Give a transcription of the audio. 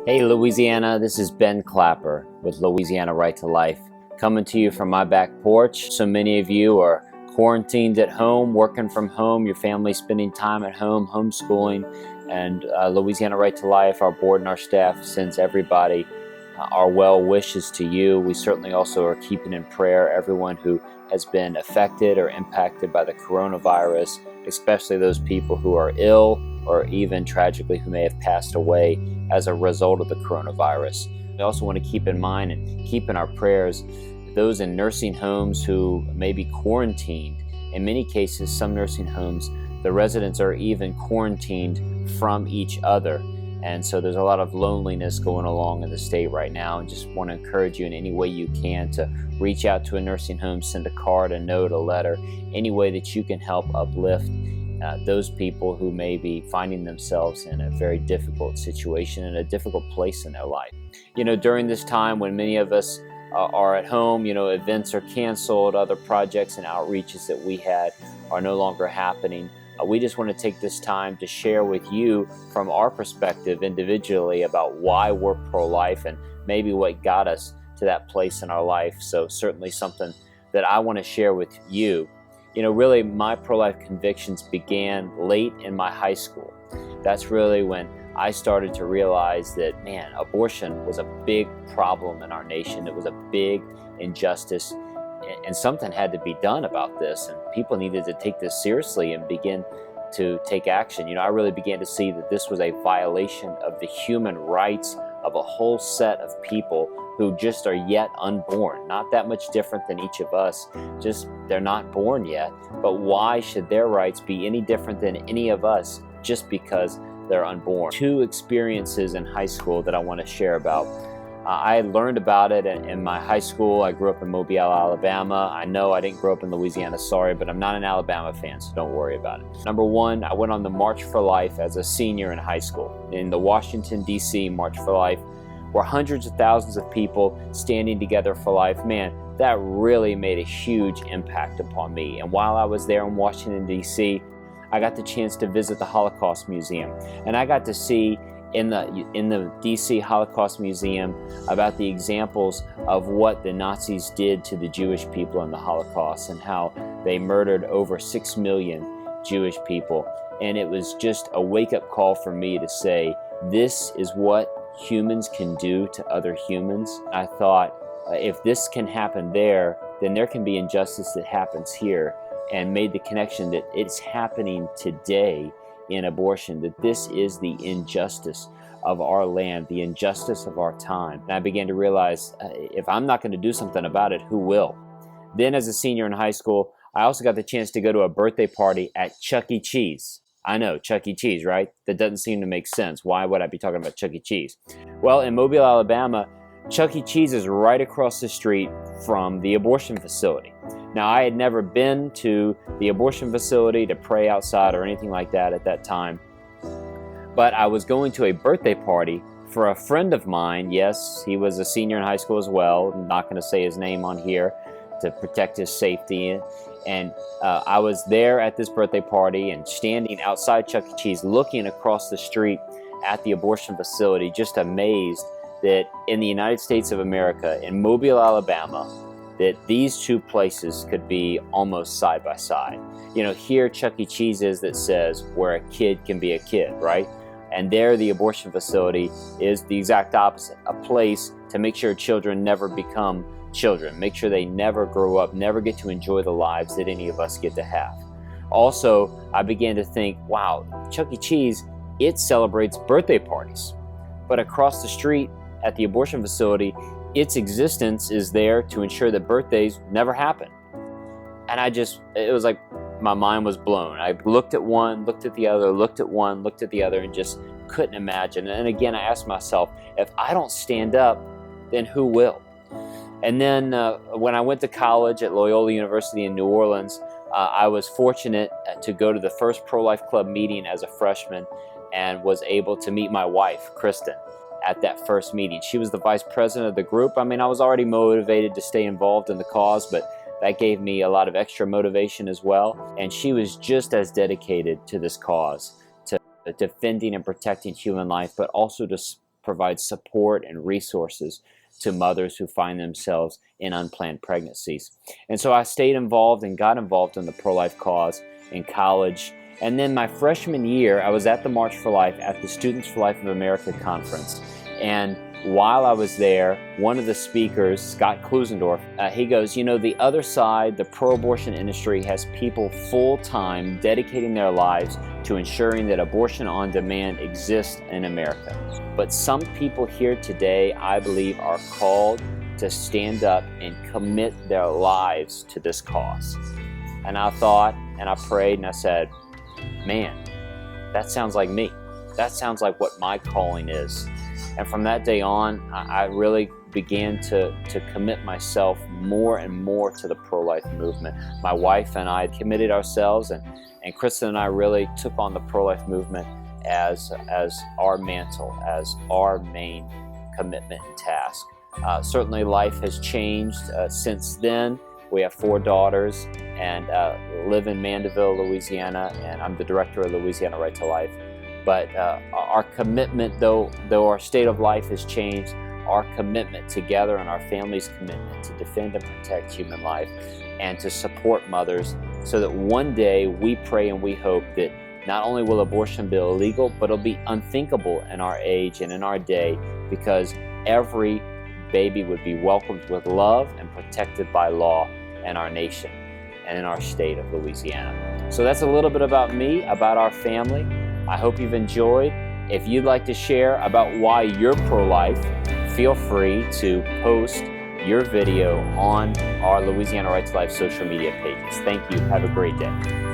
Hey Louisiana, this is Ben Clapper with Louisiana Right to Life, coming to you from my back porch. So many of you are quarantined at home, working from home, your family spending time at home, homeschooling, and Louisiana Right to Life, our board and our staff sends everybody our well wishes to you. We certainly also are keeping in prayer everyone who has been affected or impacted by the coronavirus, especially those people who are ill or even tragically who may have passed away as a result of the coronavirus. We also want to keep in mind and keep in our prayers those in nursing homes who may be quarantined. In many cases, some nursing homes, the residents are even quarantined from each other. And so there's a lot of loneliness going along in the state right now. And just want to encourage you in any way you can to reach out to a nursing home, send a card, a note, a letter, any way that you can help uplift those people who may be finding themselves in a very difficult situation, in a difficult place in their life. During this time when many of us are at home, events are canceled, other projects and outreaches that we had are no longer happening. We just want to take this time to share with you from our perspective individually about why we're pro-life and maybe what got us to that place in our life. So certainly something that I want to share with you. Really my pro-life convictions began late in my high school. That's really when I started to realize that, abortion was a big problem in our nation. It was a big injustice, and something had to be done about this, and people needed to take this seriously and begin to take action. I really began to see that this was a violation of the human rights of a whole set of people who just are yet unborn, not that much different than each of us, just they're not born yet. But why should their rights be any different than any of us just because they're unborn? Two experiences in high school that I want to share about. I learned about it in my high school. I grew up in Mobile, Alabama. I know I didn't grow up in Louisiana, sorry, but I'm not an Alabama fan, so don't worry about it. Number one, I went on the March for Life as a senior in high school. In the Washington, D.C. March for Life, where hundreds of thousands of people standing together for life. That really made a huge impact upon me. And while I was there in Washington, D.C., I got the chance to visit the Holocaust Museum. And I got to see in the D.C. Holocaust Museum about the examples of what the Nazis did to the Jewish people in the Holocaust and how they murdered over 6 million Jewish people. And it was just a wake-up call for me to say, this is what humans can do to other humans. I thought, if this can happen there, then there can be injustice that happens here, and made the connection that it's happening today in abortion, that this is the injustice of our land, the injustice of our time. And I began to realize, if I'm not going to do something about it, who will? Then as a senior in high school, I also got the chance to go to a birthday party at Chuck E. Cheese. I know, Chuck E. Cheese, right? That doesn't seem to make sense. Why would I be talking about Chuck E. Cheese? Well, in Mobile, Alabama, Chuck E. Cheese is right across the street from the abortion facility. Now, I had never been to the abortion facility to pray outside or anything like that at that time, but I was going to a birthday party for a friend of mine. Yes, he was a senior in high school as well. I'm not going to say his name on here to protect his safety. And I was there at this birthday party and standing outside Chuck E. Cheese looking across the street at the abortion facility, just amazed that in the United States of America, in Mobile, Alabama, that these two places could be almost side by side. Here Chuck E. Cheese is that says where a kid can be a kid, right? And there the abortion facility is the exact opposite, a place to make sure children never become children, make sure they never grow up, never get to enjoy the lives that any of us get to have. Also, I began to think, wow, Chuck E. Cheese, it celebrates birthday parties. But across the street at the abortion facility, its existence is there to ensure that birthdays never happen. And it was like my mind was blown. I looked at one, looked at the other, looked at one, looked at the other, and just couldn't imagine. And again, I asked myself, if I don't stand up, then who will? And then when I went to college at Loyola University in New Orleans, I was fortunate to go to the first Pro-Life Club meeting as a freshman and was able to meet my wife, Kristen, at that first meeting. She was the vice president of the group. I was already motivated to stay involved in the cause, but that gave me a lot of extra motivation as well. And she was just as dedicated to this cause, to defending and protecting human life, but also to provide support and resources to mothers who find themselves in unplanned pregnancies. And so I stayed involved and got involved in the pro-life cause in college. And then my freshman year, I was at the March for Life at the Students for Life of America conference. And while I was there, one of the speakers, Scott Klusendorf, he goes, you know, the other side, the pro-abortion industry, has people full-time dedicating their lives to ensuring that abortion on demand exists in America. But some people here today, I believe, are called to stand up and commit their lives to this cause. And I thought, and I prayed, and I said, man, that sounds like me. That sounds like what my calling is. And from that day on, I really began to commit myself more and more to the pro-life movement. My wife and I committed ourselves, and Kristen and I really took on the pro-life movement as our mantle, as our main commitment and task. Certainly life has changed since then. We have 4 daughters and live in Mandeville, Louisiana, and I'm the director of Louisiana Right to Life. But our commitment, though our state of life has changed, our commitment together and our family's commitment to defend and protect human life and to support mothers, so that one day we pray and we hope that not only will abortion be illegal, but it'll be unthinkable in our age and in our day, because every baby would be welcomed with love and protected by law in our nation and in our state of Louisiana. So that's a little bit about me, about our family. I hope you've enjoyed. If you'd like to share about why you're pro-life, feel free to post your video on our Louisiana Right to Life social media pages. Thank you. Have a great day.